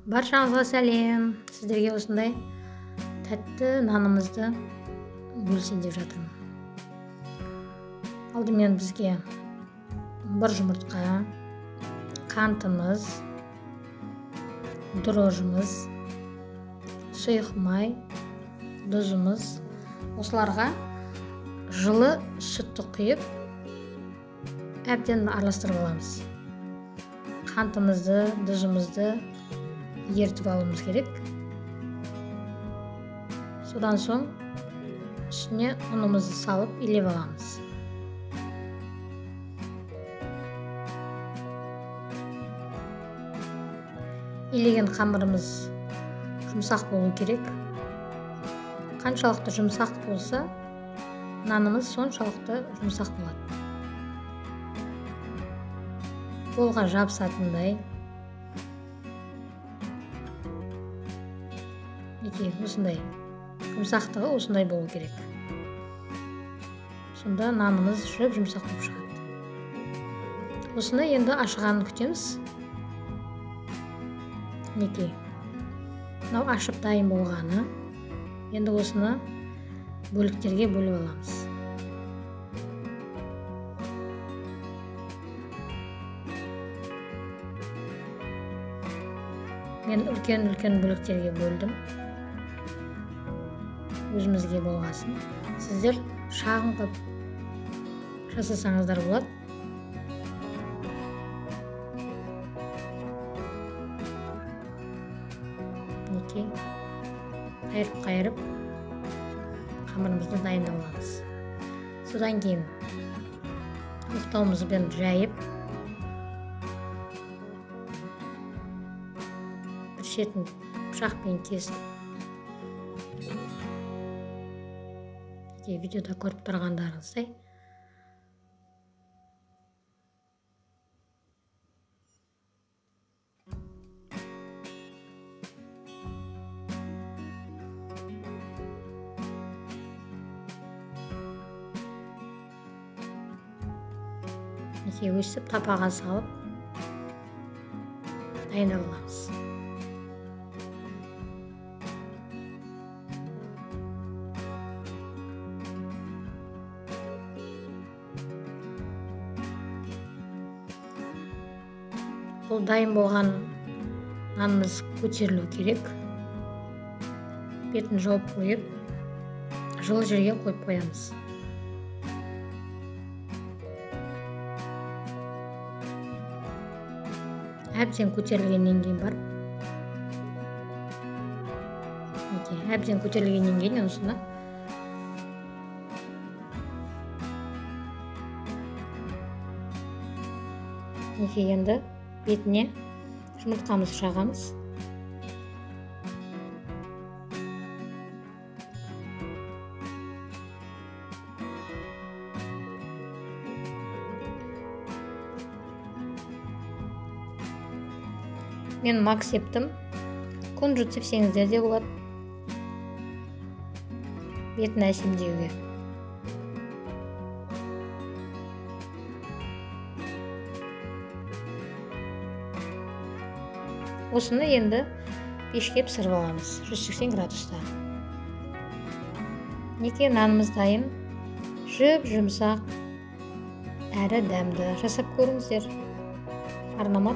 Баршаңызға сәлем. Сіздерге осындай тәтті нанымызды бөлісейін деп жатырмын. Алдымен бізге бір жұмыртқа, қантымыз, дрожжымыз, сұйық май, тұзымыз. Осыларға жылы сүтті құйып, әбден араластырып аламыз. Қантымызды, тұзымызды ертіп алуымыз керек. Содан соң үстіне ұнымызды салып илеп аламыз. Илеген қамырымыз жұмсақ болу керек. Қаншалықты жұмсақ болса, нанымыз соншалықты жұмсақ болады. Қолға жабысатындай. Осындай жұмсақтығы осындай болу керек. Сонда нанымыз жып жұмсақ болып шығады. Осыны енді ашығанын күтеміз. Мынау ашып дайын болғаны. Енді осыны бөліктерге бөліп аламыз. Мен үлкен бөліктерге бөлдім. Өзімізге болғасын. Сіздер шағын қып жасасаңыздар болады. Қайырып қамырымызды дайындап аламыз. Содан кейін оқтауымызбен жайып, бір шетін пышақпен кесіп, видеода көріп тұрғандарыңыздай өсіп тапаға салып дайындап аламыз. Бұл дайын болған нанымыз көтерілу керек. Бетін жауып қойып, жылы жерге қойып қоямыз. Әбден көтерілгеннен кейін осыны енді бетіне жұмыртқамызды жағамыз. Мен макс ептім. Кунжут сепсеңіздер де болады. Бетін әсемдеуге. Осыны енді пешке пісіріп аламыз. 180 градуста. Нанымыз дайын. Жып жұмсақ әрі дәмді. Жасап көріңіздер. Арнама